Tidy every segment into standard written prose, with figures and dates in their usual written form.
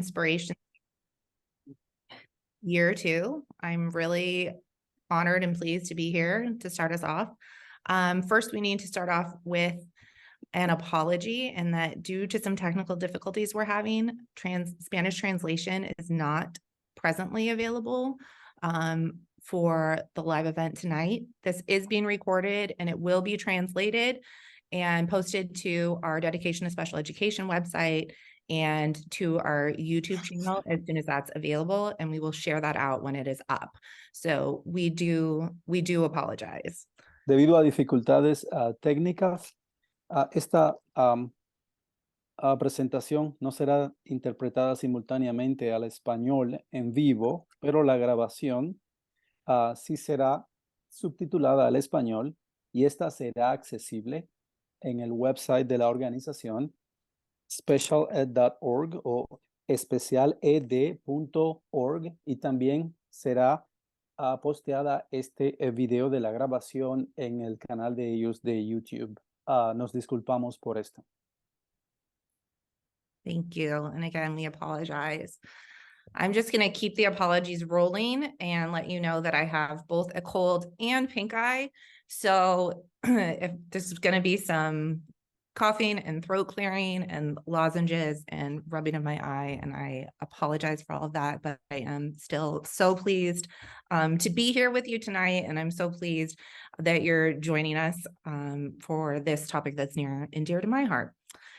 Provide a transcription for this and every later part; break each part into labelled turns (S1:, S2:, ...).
S1: Inspiration Year 2. I'm really honored and pleased to be here to start us off. First, we need to start off with an apology, and that due to some technical difficulties we're having, Spanish translation is not presently available for the live event tonight. This is being recorded and it will be translated and posted to our Dedication to Special Education website and to our YouTube channel as soon as that's available, and we will share that out when it is up. So we do apologize.
S2: Debido a dificultades técnicas, esta presentación no será interpretada simultáneamente al español en vivo, pero la grabación sí será subtitulada al español y esta será accesible en el website de la organización specialed.org o especialed.org, y también será posteada este video de la grabación en el canal de ellos de YouTube. Nos disculpamos por esto.
S1: Thank you. And again, we apologize. I'm just going to keep the apologies rolling and let you know that I have both a cold and pink eye. So if there's going to be some coughing and throat clearing and lozenges and rubbing of my eye, and I apologize for all of that, but I am still so pleased to be here with you tonight, and I'm so pleased that you're joining us for this topic that's near and dear to my heart.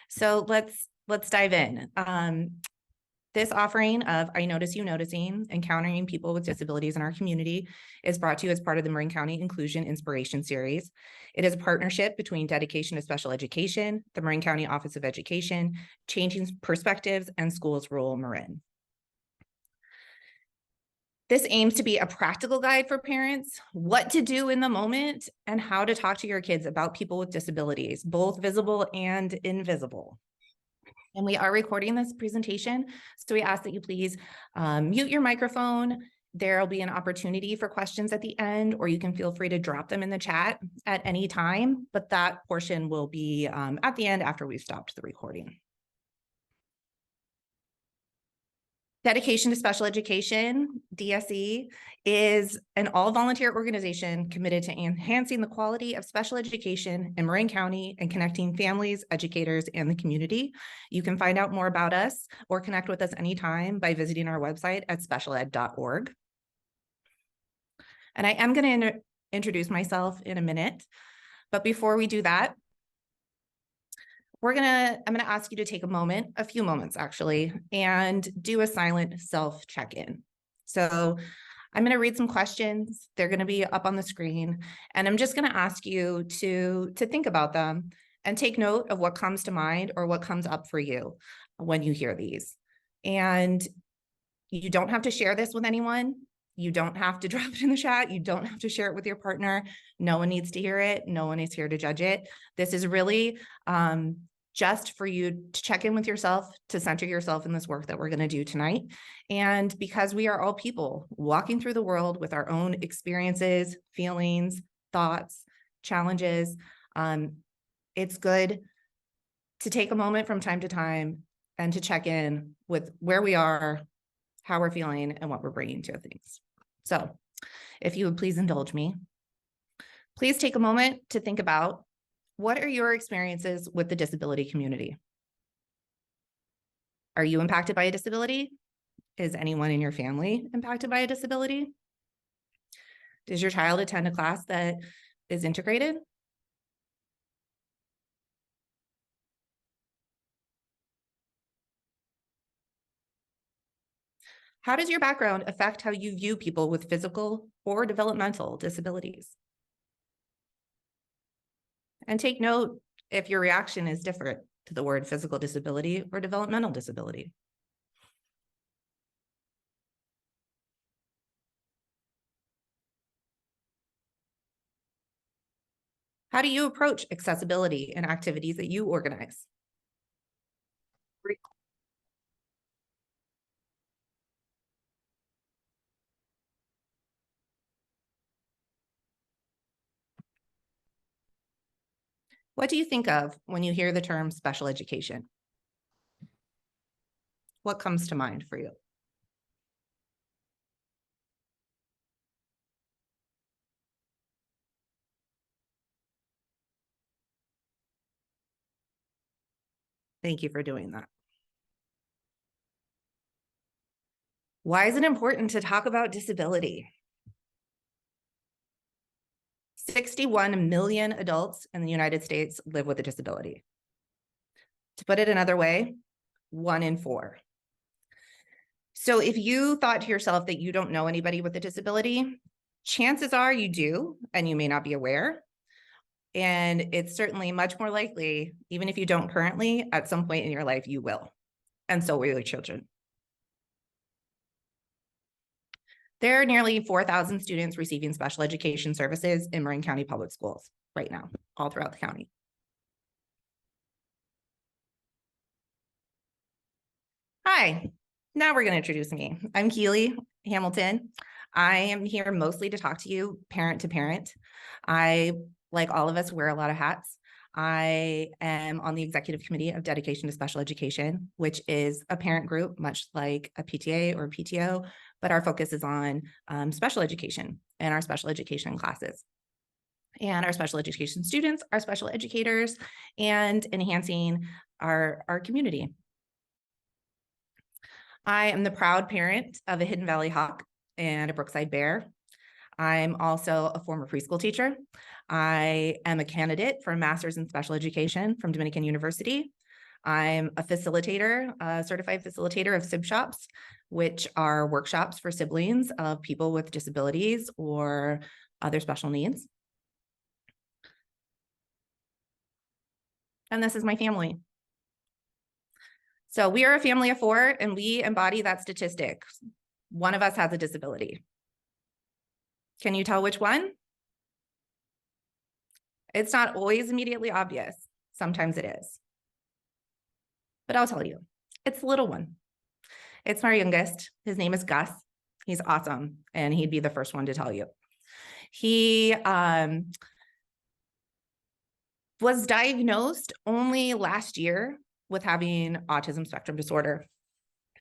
S1: So let's dive in. This offering of I Notice You Noticing, Encountering People with Disabilities in Our Community is brought to you as part of the Marin County Inclusion Inspiration Series. It is a partnership between Dedication to Special Education, the Marin County Office of Education, Changing Perspectives, and Schools Rural Marin. This aims to be a practical guide for parents, what to do in the moment, and how to talk to your kids about people with disabilities, both visible and invisible. And we are recording this presentation, so we ask that you please mute your microphone. There'll be an opportunity for questions at the end, or you can feel free to drop them in the chat at any time, but that portion will be at the end after we've stopped the recording. Dedication to Special Education, DSE, is an all-volunteer organization committed to enhancing the quality of special education in Marin County and connecting families, educators, and the community. You can find out more about us or connect with us anytime by visiting our website at specialed.org. And I am going to introduce myself in a minute, but before we do that, I'm gonna ask you to take a moment, a few moments actually, and do a silent self check-in. So I'm gonna read some questions. They're gonna be up on the screen, and I'm just gonna ask you to think about them and take note of what comes to mind or what comes up for you when you hear these. And you don't have to share this with anyone. You don't have to drop it in the chat. You don't have to share it with your partner. No one needs to hear it. No one is here to judge it. This is really just for you to check in with yourself, to center yourself in this work that we're going to do tonight. And because we are all people walking through the world with our own experiences, feelings, thoughts, challenges, it's good to take a moment from time to time and to check in with where we are, how we're feeling, and what we're bringing to things. So if you would please indulge me, please take a moment to think about, what are your experiences with the disability community? Are you impacted by a disability? Is anyone in your family impacted by a disability? Does your child attend a class that is integrated? How does your background affect how you view people with physical or developmental disabilities? And take note if your reaction is different to the word physical disability or developmental disability. How do you approach accessibility in activities that you organize? What do you think of when you hear the term special education? What comes to mind for you? Thank you for doing that. Why is it important to talk about disability? 61 million adults in the United States live with a disability. To put it another way, 1 in 4. So if you thought to yourself that you don't know anybody with a disability, chances are you do, and you may not be aware. And it's certainly much more likely, even if you don't currently, at some point in your life, you will. And so will your children. There are nearly 4,000 students receiving special education services in Marin County Public Schools right now, all throughout the county. Hi, now we're going to introduce me. I'm Keely Hamilton. I am here mostly to talk to you parent to parent. I, like all of us, wear a lot of hats. I am on the executive committee of Dedication to Special Education, which is a parent group, much like a PTA or PTO, but our focus is on special education and our special education classes. And our special education students, our special educators, and enhancing our community. I am the proud parent of a Hidden Valley Hawk and a Brookside Bear. I'm also a former preschool teacher. I am a candidate for a master's in special education from Dominican University. I'm a facilitator, a certified facilitator of SIB shops, which are workshops for siblings of people with disabilities or other special needs. And this is my family. So we are a family of 4, and we embody that statistic. One of us has a disability. Can you tell which one? It's not always immediately obvious. Sometimes it is. But I'll tell you, it's the little one. It's my youngest. His name is Gus. He's awesome, and he'd be the first one to tell you. He was diagnosed only last year with having autism spectrum disorder.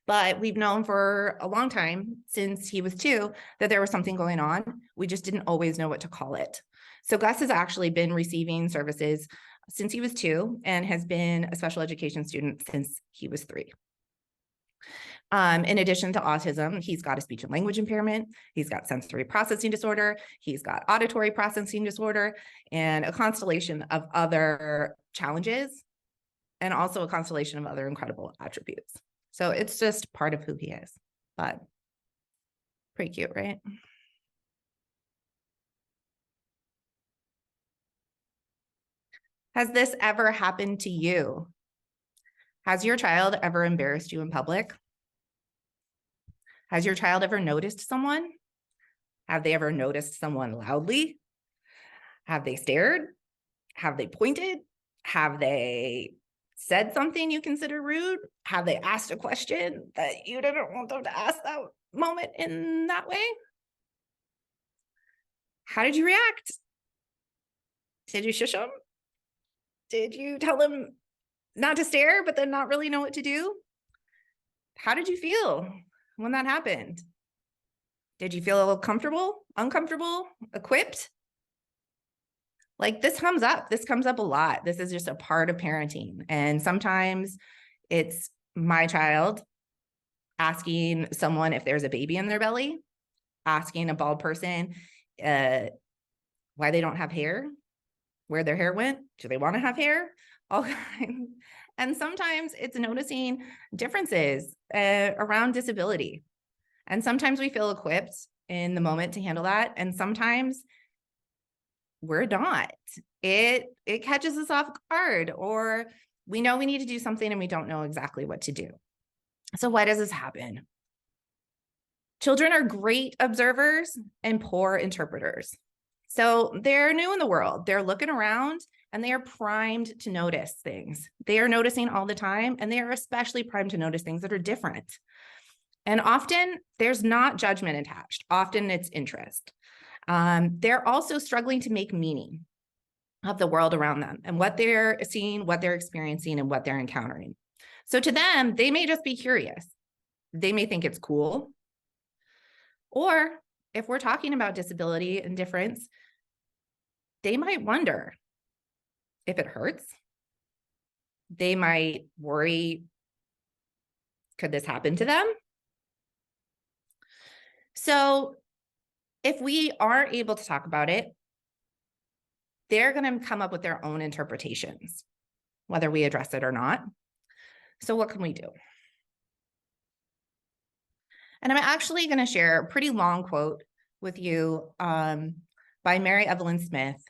S1: But we've known for a long time, since he was 2, that there was something going on. We just didn't always know what to call it. So Gus has actually been receiving services since he was 2 and has been a special education student since he was 3. In addition to autism, he's got a speech and language impairment, he's got sensory processing disorder, he's got auditory processing disorder, and a constellation of other challenges, and also a constellation of other incredible attributes. So it's just part of who he is, but pretty cute, right? Has this ever happened to you? Has your child ever embarrassed you in public? Has your child ever noticed someone? Have they ever noticed someone loudly? Have they stared? Have they pointed? Have they said something you consider rude? Have they asked a question that you didn't want them to ask that moment in that way? How did you react? Did you shush them? Did you tell them not to stare, but then not really know what to do? How did you feel when that happened? Did you feel comfortable, uncomfortable, equipped? Like, this comes up. This comes up a lot. This is just a part of parenting. And sometimes it's my child asking someone if there's a baby in their belly, asking a bald person why they don't have hair, where their hair went, do they want to have hair, all kinds. And sometimes it's noticing differences around disability. And sometimes we feel equipped in the moment to handle that. And sometimes we're not. It catches us off guard, or we know we need to do something and we don't know exactly what to do. So why does this happen? Children are great observers and poor interpreters. So they're new in the world. They're looking around and they are primed to notice things. They are noticing all the time, and they are especially primed to notice things that are different. And often there's not judgment attached. Often it's interest. They're also struggling to make meaning of the world around them and what they're seeing, what they're experiencing, and what they're encountering. So to them, they may just be curious. They may think it's cool. Or if we're talking about disability and difference, they might wonder if it hurts. They might worry, could this happen to them? So if we are able to talk about it, they're going to come up with their own interpretations, whether we address it or not. So what can we do? And I'm actually going to share a pretty long quote with you by Mary Evelyn Smith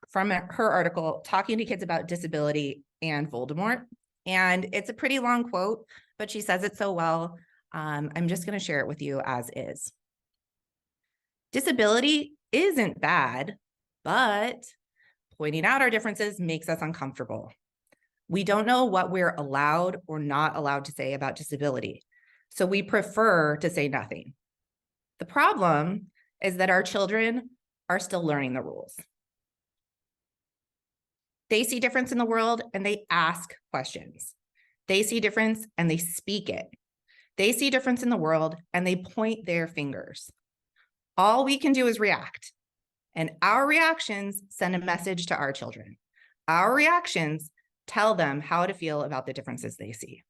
S1: from her article, Talking to Kids About Disability and Voldemort. And it's a pretty long quote, but she says it so well. I'm just going to share it with you as is. Disability isn't bad, but pointing out our differences makes us uncomfortable. We don't know what we're allowed or not allowed to say about disability, so we prefer to say nothing. The problem is that our children are still learning the rules. They see difference in the world and they ask questions. They see difference and they speak it. They see difference in the world and they point their fingers. All we can do is react. And our reactions send a message to our children. Our reactions tell them how to feel about the differences they see.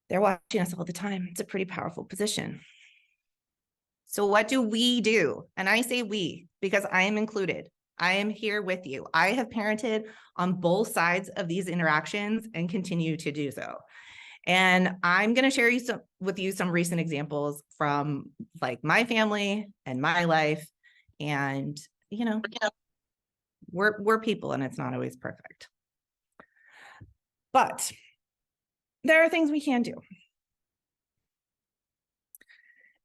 S1: They're watching us all the time. It's a pretty powerful position. So what do we do? And I say we, because I am included. I am here with you. I have parented on both sides of these interactions and continue to do so. And I'm going to share with you some recent examples from like my family and my life. And, you know, we're people and it's not always perfect. But there are things we can do.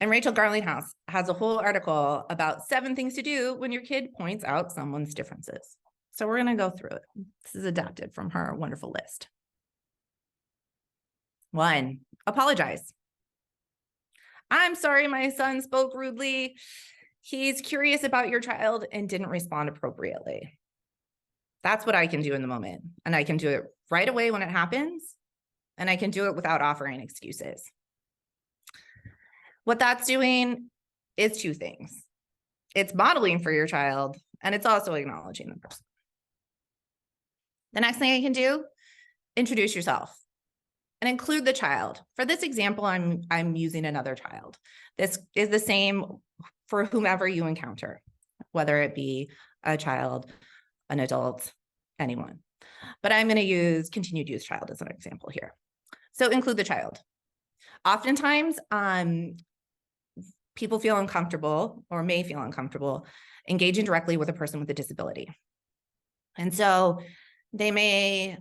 S1: And Rachel Garlinghouse has a whole article about 7 things to do when your kid points out someone's differences. So we're going to go through it. This is adapted from her wonderful list. 1, apologize. I'm sorry my son spoke rudely. He's curious about your child and didn't respond appropriately. That's what I can do in the moment. And I can do it right away when it happens. And I can do it without offering excuses. What that's doing is 2 things. It's modeling for your child, and it's also acknowledging the person. The next thing I can do, introduce yourself and include the child. For this example, I'm using another child. This is the same for whomever you encounter, whether it be a child, an adult, anyone. But I'm going to continue to use child as an example here. So include the child. Oftentimes, people feel uncomfortable or may feel uncomfortable engaging directly with a person with a disability. And so they may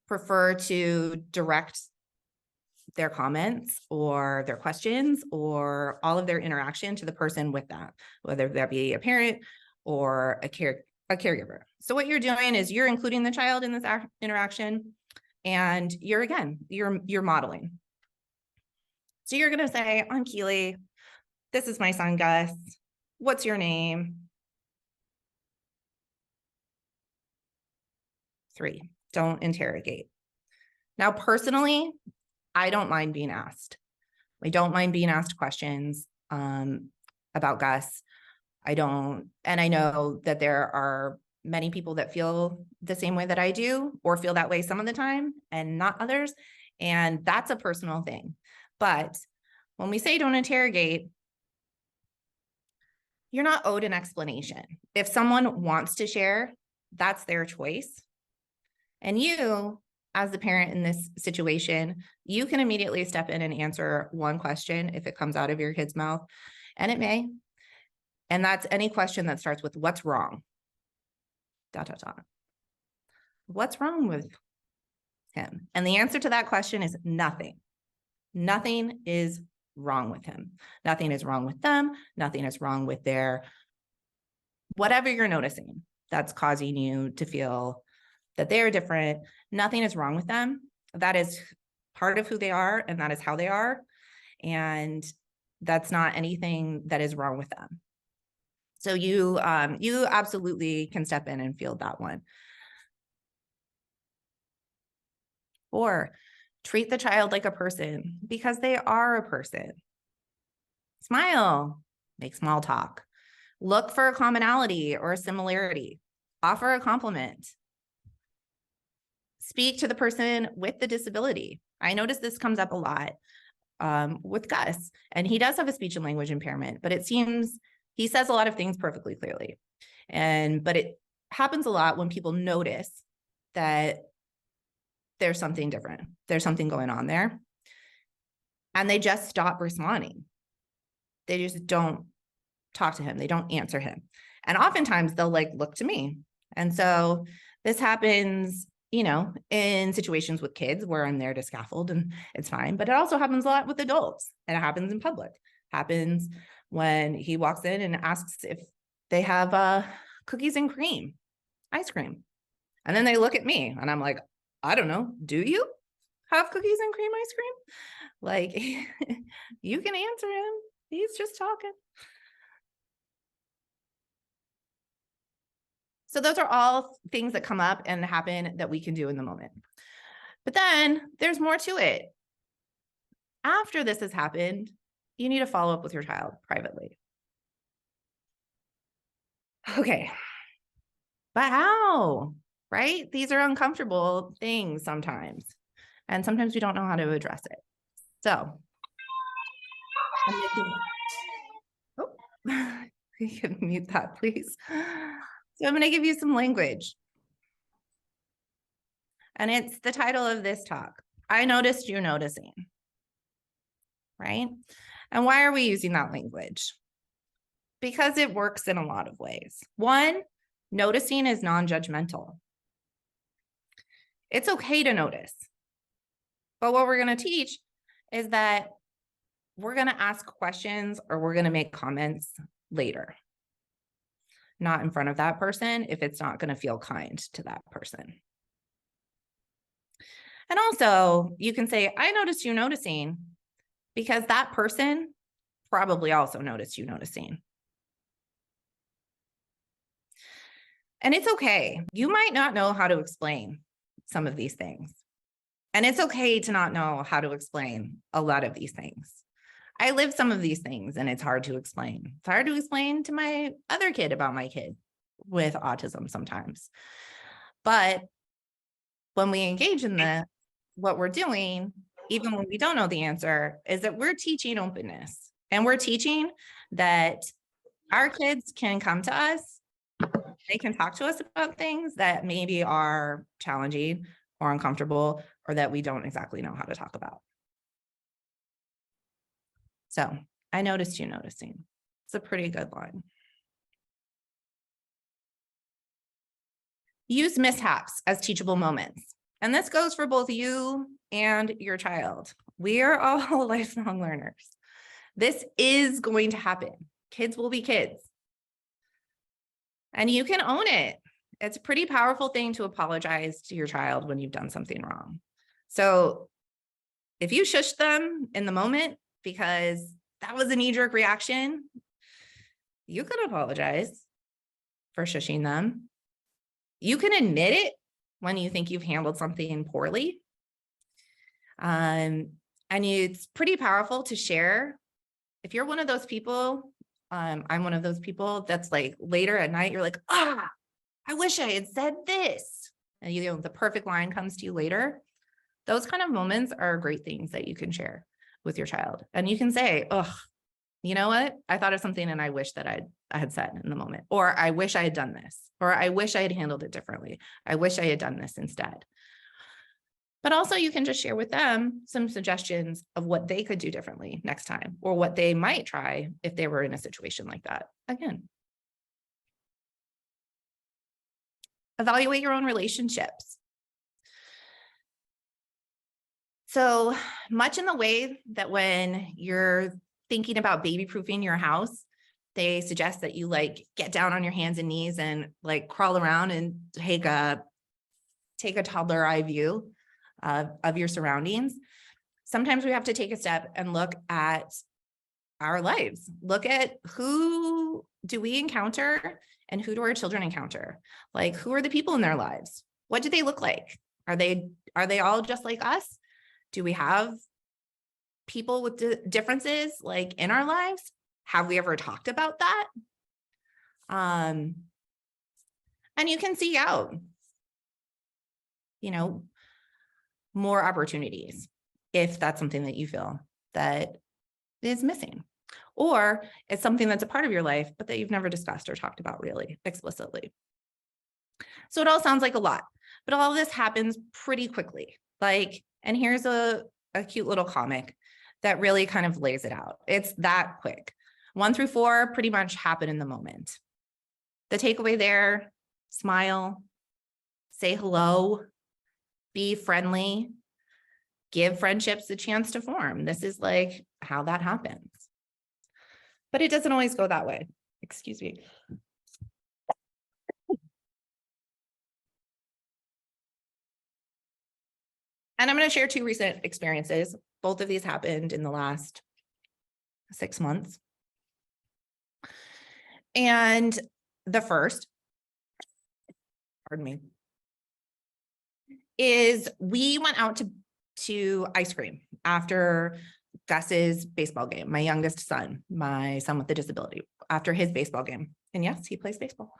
S1: prefer to direct their comments or their questions or all of their interaction to the person with that, whether that be a parent or a caregiver. So what you're doing is you're including the child in this interaction, and you're modeling. So you're going to say, I'm Keely. This is my son, Gus. What's your name? 3, don't interrogate. Now, personally, I don't mind being asked. I don't mind being asked questions about Gus. And I know that there are many people that feel the same way that I do, or feel that way some of the time and not others. And that's a personal thing. But when we say don't interrogate, you're not owed an explanation. If someone wants to share, that's their choice. And you, as the parent in this situation, you can immediately step in and answer one question if it comes out of your kid's mouth, and it may. And that's any question that starts with what's wrong? ... What's wrong with him? And the answer to that question is nothing. Nothing is wrong with him. Nothing is wrong with them. Nothing is wrong with their, whatever you're noticing that's causing you to feel that they're different. Nothing is wrong with them. That is part of who they are, and that is how they are. And that's not anything that is wrong with them. So you absolutely can step in and field that one. 4, treat the child like a person because they are a person. Smile, make small talk. Look for a commonality or a similarity. Offer a compliment. Speak to the person with the disability. I notice this comes up a lot with Gus, and he does have a speech and language impairment, but it seems he says a lot of things perfectly clearly. But it happens a lot when people notice that there's something different. There's something going on there. And they just stop responding. They just don't talk to him. They don't answer him. And oftentimes they'll like look to me. And so this happens, you know, in situations with kids where I'm there to scaffold and it's fine, but it also happens a lot with adults, and it happens in public. It happens when he walks in and asks if they have cookies and cream, ice cream. And then they look at me and I'm like, I don't know, do you have cookies and cream ice cream? Like, you can answer him. He's just talking. So those are all things that come up and happen that we can do in the moment. But then there's more to it. After this has happened, you need to follow up with your child privately. Okay, but how, right? These are uncomfortable things sometimes, and sometimes we don't know how to address it. So, you can mute that, please. So I'm going to give you some language. And it's the title of this talk. I noticed you noticing. Right? And why are we using that language? Because it works in a lot of ways. One, noticing is non-judgmental. It's okay to notice. But what we're going to teach is that we're going to ask questions or we're going to make comments later. Not in front of that person if it's not going to feel kind to that person. And also, you can say, I noticed you noticing, because that person probably also noticed you noticing. And it's okay. You might not know how to explain some of these things. And it's okay to not know how to explain a lot of these things. I live some of these things and it's hard to explain. It's hard to explain to my other kid about my kid with autism sometimes. But when we engage in what we're doing, even when we don't know the answer, is that we're teaching openness, and we're teaching that our kids can come to us. They can talk to us about things that maybe are challenging or uncomfortable, or that we don't exactly know how to talk about. So I noticed you noticing. It's a pretty good line. Use mishaps as teachable moments. And this goes for both you and your child. We are all lifelong learners. This is going to happen. Kids will be kids. And you can own it. It's a pretty powerful thing to apologize to your child when you've done something wrong. So if you shush them in the moment because that was a knee-jerk reaction, you can apologize for shushing them. You can admit it when you think you've handled something poorly. And it's pretty powerful to share. If you're one of those people, I'm one of those people that's like later at night, you're like, I wish I had said this. And you know, the perfect line comes to you later. Those kind of moments are great things that you can share with your child. And you can say, you know what? I thought of something and I wish that I had said in the moment, or I wish I had done this, or I wish I had handled it differently. I wish I had done this instead. But also you can just share with them some suggestions of what they could do differently next time, or what they might try if they were in a situation like that. Again, evaluate your own relationships. So much in the way that when you're thinking about baby-proofing your house, they suggest that you like get down on your hands and knees and like crawl around and take a toddler eye view of your surroundings. Sometimes we have to take a step and look at our lives. Look at who do we encounter and who do our children encounter? Like, who are the people in their lives? What do they look like? Are they Are they all just like us? Do we have people with differences like in our lives? Have we ever talked about that? And you can seek out, more opportunities if that's something that you feel that is missing, or it's something that's a part of your life, but that you've never discussed or talked about really explicitly. So it all sounds like a lot, but all of this happens pretty quickly. And here's a cute little comic that really kind of lays it out. It's that quick. 1 through 4 pretty much happen in the moment. The takeaway there: smile, say hello, be friendly, give friendships a chance to form. This is like how that happens. But it doesn't always go that way. Excuse me. And I'm going to share 2 recent experiences. Both of these happened in the last 6 months. And the first, pardon me, is we went out to ice cream after Gus's baseball game, my youngest son, my son with a disability, after his baseball game. And yes, he plays baseball.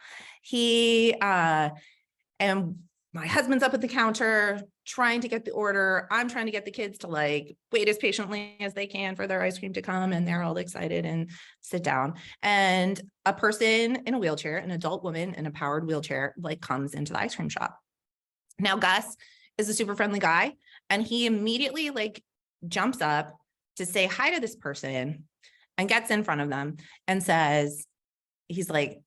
S1: And my husband's up at the counter trying to get the order. I'm trying to get the kids to wait as patiently as they can for their ice cream to come. And they're all excited and sit down. And a person in a wheelchair, an adult woman in a powered wheelchair, comes into the ice cream shop. Now, Gus is a super friendly guy. And he immediately jumps up to say hi to this person and gets in front of them and says, he's like,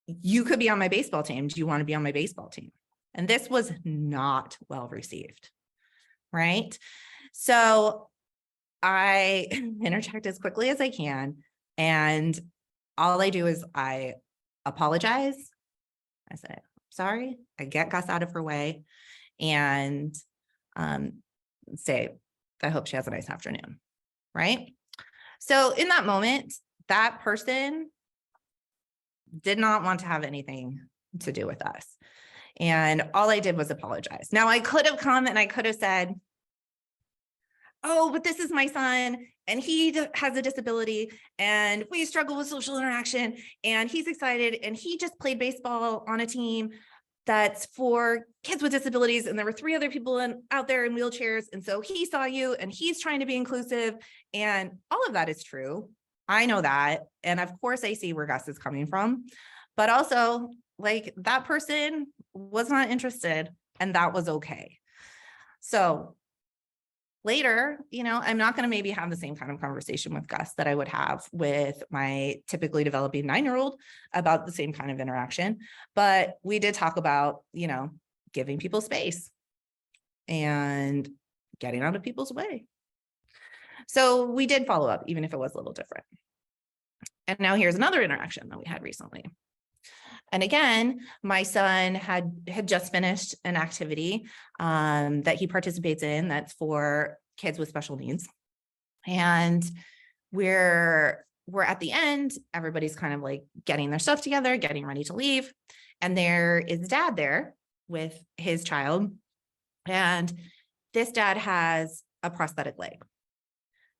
S1: "You could be on my baseball team. Do you want to be on my baseball team?" And this was not well received, right? So I interject as quickly as I can. And all I do is I apologize. I say, "Sorry." I get Gus out of her way and say, "I hope she has a nice afternoon," right? So in that moment, that person did not want to have anything to do with us. And all I did was apologize. Now, I could have come and I could have said, "Oh, but this is my son and he has a disability and we struggle with social interaction and he's excited and he just played baseball on a team that's for kids with disabilities. And there were 3 other people out there in wheelchairs. And so he saw you and he's trying to be inclusive." And all of that is true. I know that. And of course I see where Gus is coming from, but also that person was not interested and that was okay. So later, I'm not going to maybe have the same kind of conversation with Gus that I would have with my typically developing 9-year-old about the same kind of interaction. But we did talk about, giving people space and getting out of people's way. So we did follow up, even if it was a little different. And now here's another interaction that we had recently. And again, my son had just finished an activity that he participates in that's for kids with special needs. And we're at the end, everybody's kind of getting their stuff together, getting ready to leave. And there is dad there with his child. And this dad has a prosthetic leg.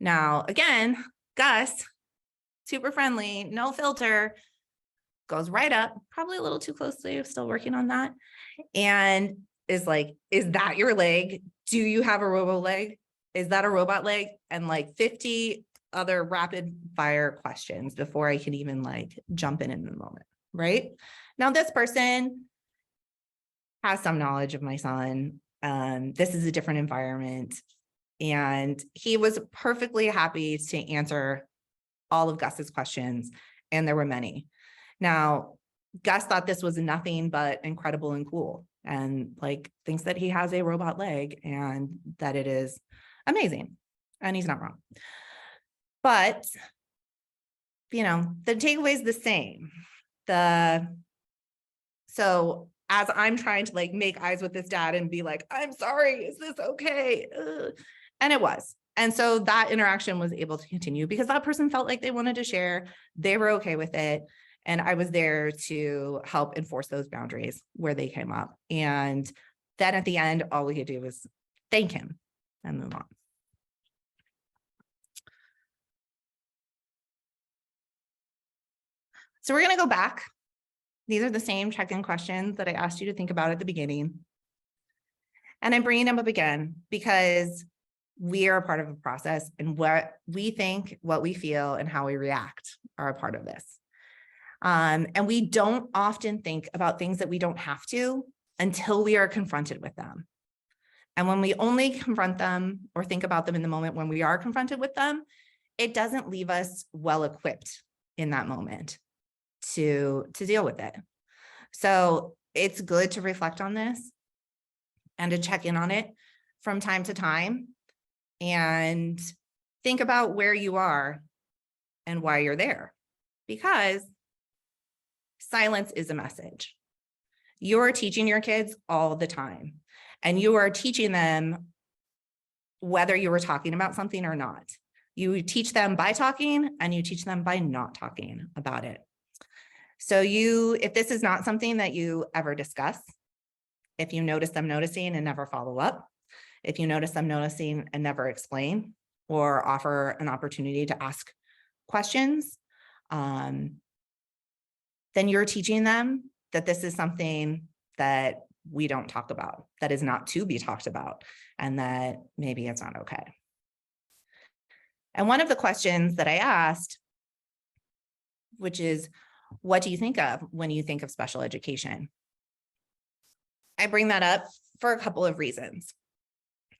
S1: Now, again, Gus, super friendly, no filter, goes right up, probably a little too closely, still working on that, and is like, "Is that your leg? Do you have a robo leg? Is that a robot leg?" And 50 other rapid fire questions before I can even jump in the moment, right? Now, this person has some knowledge of my son. This is a different environment. And he was perfectly happy to answer all of Gus's questions. And there were many. Now, Gus thought this was nothing but incredible and cool, and thinks that he has a robot leg and that it is amazing. And he's not wrong. But, the takeaway is the same. So as I'm trying to make eyes with this dad and be like, "I'm sorry, is this okay?" And it was. And so that interaction was able to continue because that person felt like they wanted to share. They were okay with it. And I was there to help enforce those boundaries where they came up. And then at the end, all we could do was thank him and move on. So we're going to go back. These are the same check-in questions that I asked you to think about at the beginning. And I'm bringing them up again because we are a part of a process, and what we think, what we feel, and how we react are a part of this. And we don't often think about things that we don't have to until we are confronted with them. And when we only confront them or think about them in the moment when we are confronted with them, it doesn't leave us well equipped in that moment to deal with it. So it's good to reflect on this and to check in on it from time to time and think about where you are and why you're there, because silence is a message. You're teaching your kids all the time, and you are teaching them whether you were talking about something or not. You teach them by talking, and you teach them by not talking about it. So if this is not something that you ever discuss, if you notice them noticing and never follow up, if you notice them noticing and never explain or offer an opportunity to ask questions, then you're teaching them that this is something that we don't talk about, that is not to be talked about, and that maybe it's not okay. And one of the questions that I asked, which is, what do you think of when you think of special education? I bring that up for a couple of reasons.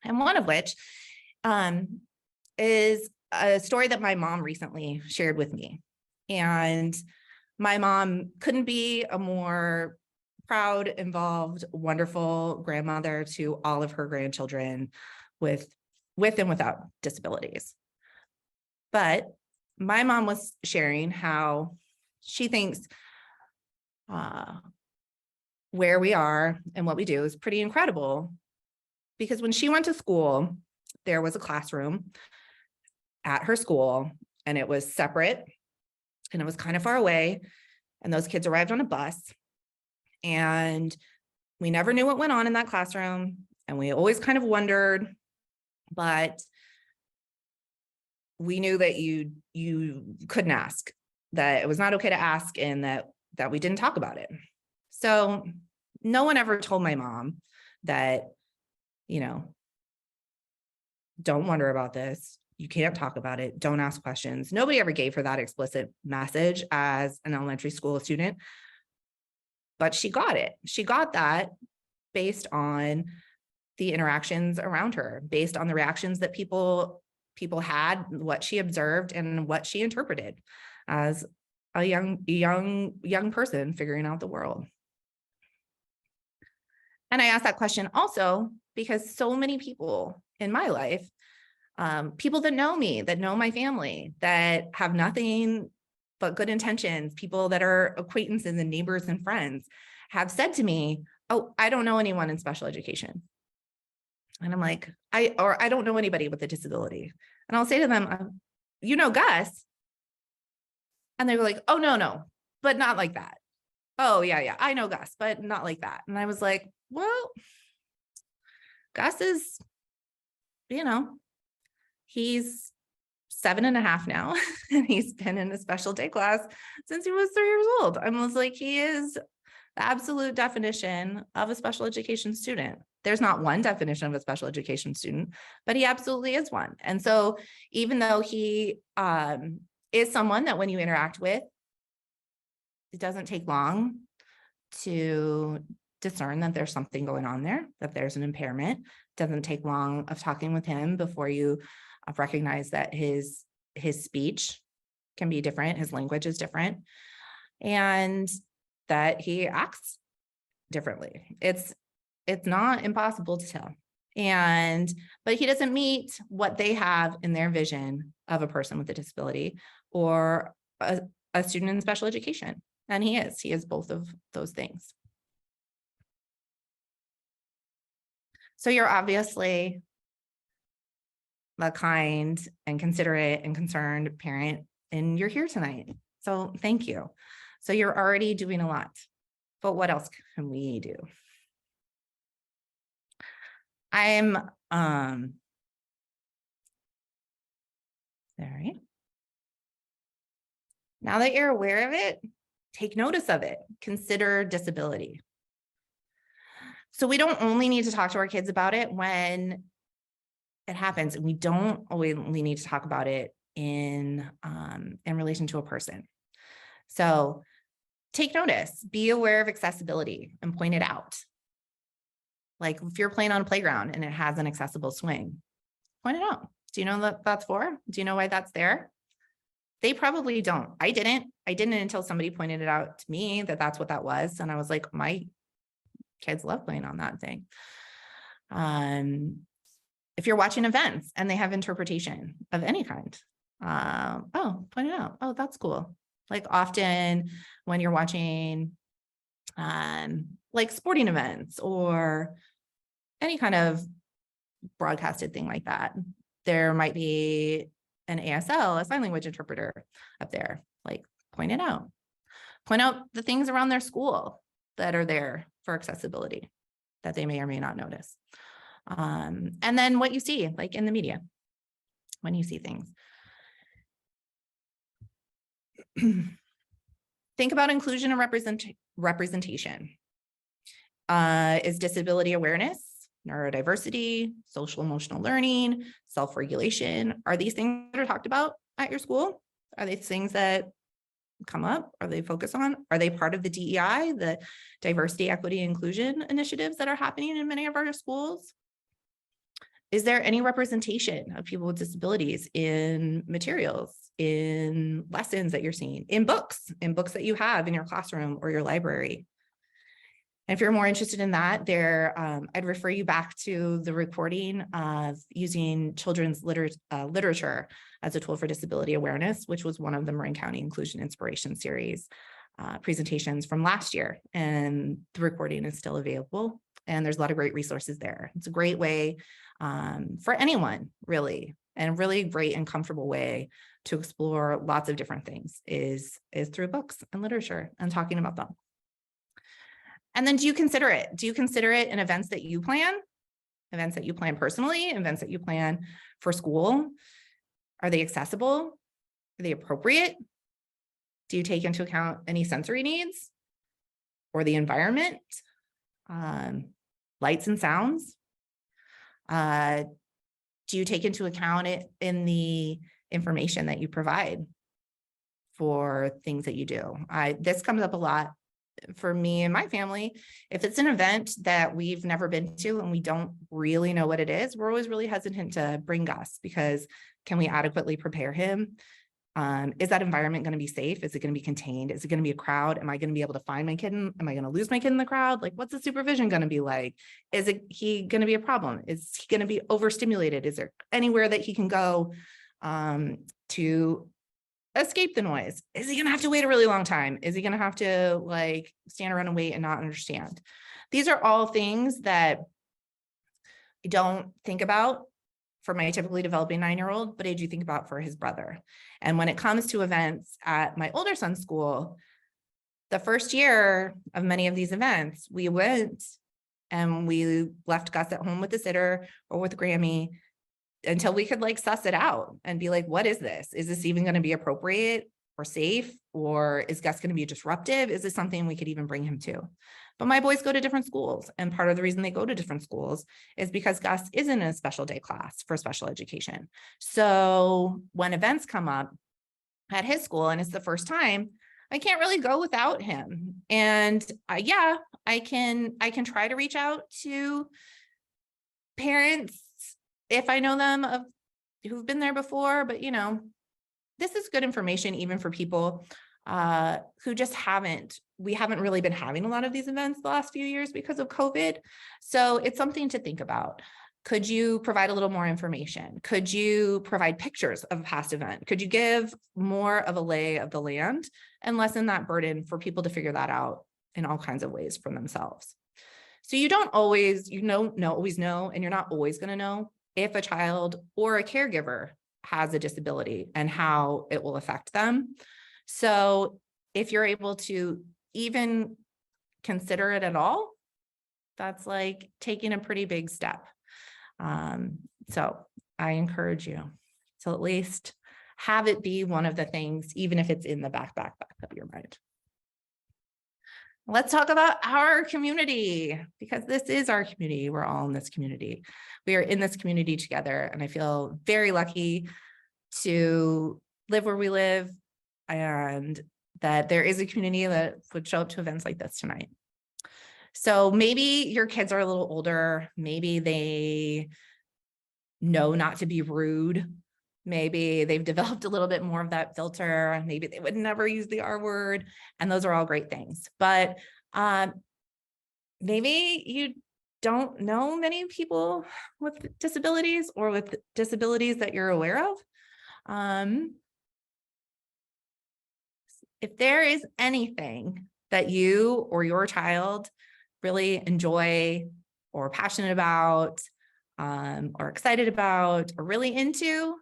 S1: And one of which is a story that my mom recently shared with me. And my mom couldn't be a more proud, involved, wonderful grandmother to all of her grandchildren with and without disabilities. But my mom was sharing how she thinks where we are and what we do is pretty incredible, because when she went to school, there was a classroom at her school, and it was separate, and it was kind of far away, and those kids arrived on a bus, and we never knew what went on in that classroom, and we always kind of wondered, but we knew that you couldn't ask, that it was not okay to ask, and that we didn't talk about it. So no one ever told my mom that, don't wonder about this. You can't talk about it. Don't ask questions. Nobody ever gave her that explicit message as an elementary school student, but she got it. She got that based on the interactions around her, based on the reactions that people had, what she observed, and what she interpreted as a young person figuring out the world. And I asked that question also because so many people in my life, people that know me, that know my family, that have nothing but good intentions, people that are acquaintances and neighbors and friends, have said to me, "Oh, I don't know anyone in special education." And I'm like, I don't know anybody with a disability. And I'll say to them, "You know Gus?" And they were like, "Oh, no, but not like that." "Oh, yeah, I know Gus, but not like that." And I was like, well, Gus is, he's 7.5 now, and he's been in a special day class since he was 3 years old. I was like, he is the absolute definition of a special education student. There's not one definition of a special education student, but he absolutely is one. And so even though he is someone that when you interact with, it doesn't take long to discern that there's something going on there, that there's an impairment. It doesn't take long of talking with him before you recognize that his speech can be different, his language is different, and that he acts differently. It's not impossible to tell. But he doesn't meet what they have in their vision of a person with a disability or a student in special education. And he is both of those things. So you're obviously a kind and considerate and concerned parent, and you're here tonight. So thank you. So you're already doing a lot, but what else can we do? I'm, all right. Now that you're aware of it, take notice of it. Consider disability. So we don't only need to talk to our kids about it when it happens, and we don't only need to talk about it in relation to a person. So take notice, be aware of accessibility and point it out. Like if you're playing on a playground and it has an accessible swing, point it out. Do you know what that's for? Do you know why that's there? They probably don't. I didn't until somebody pointed it out to me that that's what that was. And I was like, my kids love playing on that thing. If you're watching events and they have interpretation of any kind, oh, point it out. Oh, that's cool. Like often when you're watching like sporting events or any kind of broadcasted thing like that, there might be an ASL, a sign language interpreter up there, like point it out. Point out the things around their school that are there for accessibility that they may or may not notice. And then what you see, like in the media, when you see things. Think about inclusion and representation. Is disability awareness, neurodiversity, social emotional learning, self-regulation, are these things that are talked about at your school? Are they things that come up? Are they focused on? Are they part of the DEI, the diversity, equity, inclusion initiatives that are happening in many of our schools? Is there any representation of people with disabilities in materials, in lessons that you're seeing, in books that you have in your classroom or your library? And if you're more interested in that, I'd refer you back to the recording of using children's literature as a tool for disability awareness, which was one of the Marin County Inclusion Inspiration Series presentations from last year. And the recording is still available. And there's a lot of great resources there. It's a great way for anyone, really, and a really great and comfortable way to explore lots of different things is through books and literature and talking about them. And then do you consider it? Do you consider it in events that you plan personally, events that you plan for school? Are they accessible? Are they appropriate? Do you take into account any sensory needs or the environment, lights and sounds? Do you take into account it in the information that you provide for things that you do? This comes up a lot for me and my family. If it's an event that we've never been to and we don't really know what it is, we're always really hesitant to bring Gus, because can we adequately prepare him? Is that environment going to be safe? Is it going to be contained? Is it going to be a crowd? Am I going to be able to find my kid? Am I going to lose my kid in the crowd? Like, what's the supervision going to be like? Is he going to be a problem? Is he going to be overstimulated? Is there anywhere that he can go to escape the noise? Is he going to have to wait a really long time? Is he going to have to like stand around and wait and not understand? These are all things that I don't think about for my typically developing 9-year-old, but I do think about for his brother. And when it comes to events at my older son's school, the first year of many of these events, we went and we left Gus at home with the sitter or with Grammy until we could like suss it out and be like, what is this? Is this even going to be appropriate or safe? Or is Gus going to be disruptive? Is this something we could even bring him to? But my boys go to different schools. And part of the reason they go to different schools is because Gus isn't in a special day class for special education. So when events come up at his school and it's the first time, I can't really go without him. And yeah, I can try to reach out to parents if I know them of who've been there before, but you know, this is good information even for people who just we haven't really been having a lot of these events the last few years because of COVID. So it's something to think about. Could you provide a little more information? Could you provide pictures of a past event? Could you give more of a lay of the land and lessen that burden for people to figure that out in all kinds of ways for themselves? So you don't always, always know, and you're not always going to know if a child or a caregiver has a disability and how it will affect them. So if you're able to even consider it at all, that's like taking a pretty big step. So I encourage you to at least have it be one of the things, even if it's in the back of your mind. Let's talk about our community, because this is our community. We're all in this community. We are in this community together, and I feel very lucky to live where we live, and that there is a community that would show up to events like this tonight. So maybe your kids are a little older. Maybe they know not to be rude. Maybe they've developed a little bit more of that filter. Maybe they would never use the R word, and those are all great things. But maybe you don't know many people with disabilities, or with disabilities that you're aware of. If there is anything that you or your child really enjoy, or passionate about, or excited about, or really into,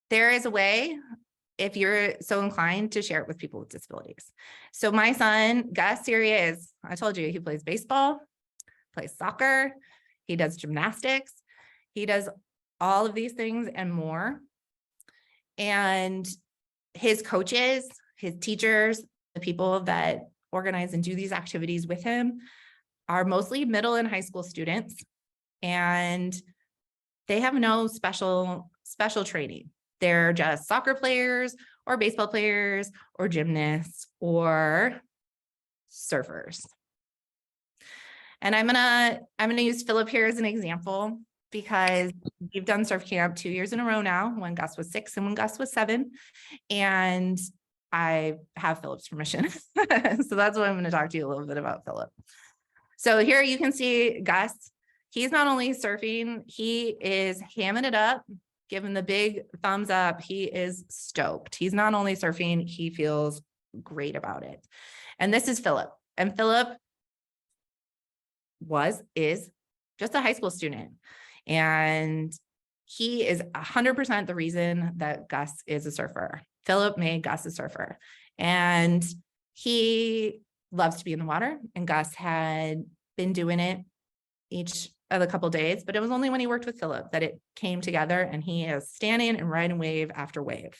S1: there is a way, if you're so inclined, to share it with people with disabilities. So my son, Gus, here he is. I told you, he plays baseball, plays soccer, he does gymnastics, he does all of these things and more. And his coaches, his teachers, the people that organize and do these activities with him are mostly middle and high school students, and they have no special training. They're just soccer players or baseball players or gymnasts or surfers. And I'm gonna use Philip here as an example, because we've done surf camp 2 years in a row now, when Gus was 6 and when Gus was 7. And I have Philip's permission. So that's why I'm going to talk to you a little bit about Philip. So here you can see Gus. He's not only surfing, he is hamming it up, giving the big thumbs up. He is stoked. He's not only surfing, he feels great about it. And this is Philip. And Philip is just a high school student. And he is 100% the reason that Gus is a surfer. Philip made Gus a surfer, and he loves to be in the water. And Gus had been doing it each of the couple days, but it was only when he worked with Philip that it came together, and he is standing and riding wave after wave.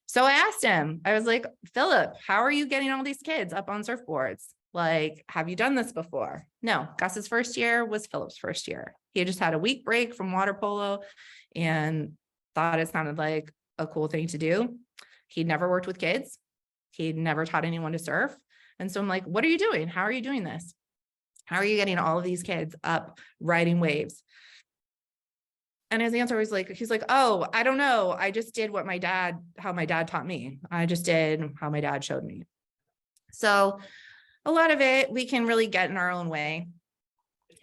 S1: So I asked him, I was like, Philip, how are you getting all these kids up on surfboards? Like, have you done this before? No, Gus's first year was Philip's first year. He had just had a week break from water polo and thought it sounded like a cool thing to do. He'd never worked with kids. He'd never taught anyone to surf. And so I'm like, what are you doing? How are you doing this? How are you getting all of these kids up riding waves? And his answer was like, he's like, oh, I don't know. I just did how my dad taught me. I just did how my dad showed me. So a lot of it, we can really get in our own way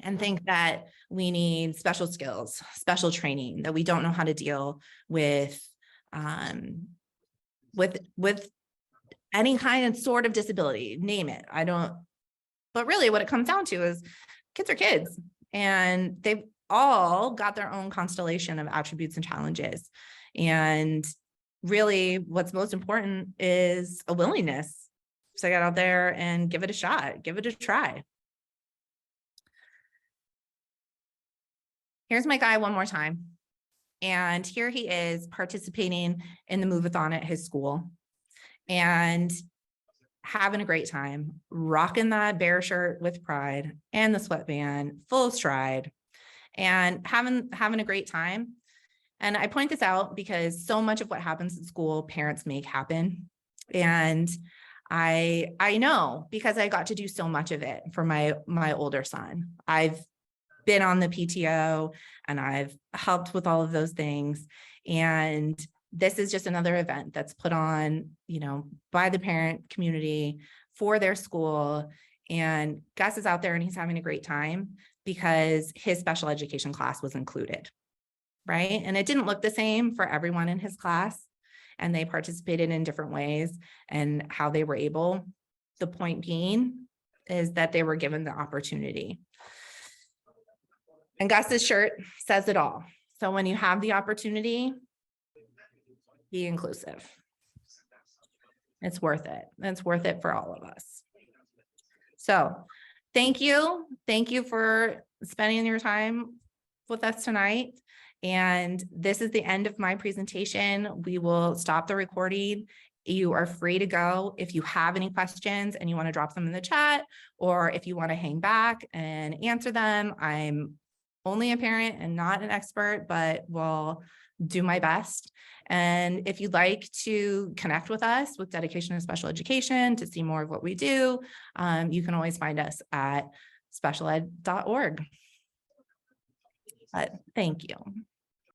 S1: and think that we need special skills, special training, that we don't know how to deal with any kind of sort of disability, name it. But really what it comes down to is kids are kids, and they've all got their own constellation of attributes and challenges. And really what's most important is a willingness to get out there and give it a shot, give it a try. Here's my guy one more time. And here he is participating in the move-a-thon at his school and having a great time, rocking that bear shirt with pride and the sweatband, full of stride, and having a great time. And I point this out because so much of what happens at school, parents make happen. And I know, because I got to do so much of it for my older son. I've been on the PTO and I've helped with all of those things. And this is just another event that's put on, by the parent community for their school. And Gus is out there and he's having a great time because his special education class was included, right? And it didn't look the same for everyone in his class, and they participated in different ways and how they were able. The point being is that they were given the opportunity. And Gus's shirt says it all. So when you have the opportunity, be inclusive. It's worth it. It's worth it for all of us. So thank you. Thank you for spending your time with us tonight. And this is the end of my presentation. We will stop the recording. You are free to go. If you have any questions and you want to drop them in the chat, or if you want to hang back and answer them, I'm only a parent and not an expert, but will do my best. And if you'd like to connect with us with Dedication to Special Education to see more of what we do, you can always find us at specialed.org. Thank you.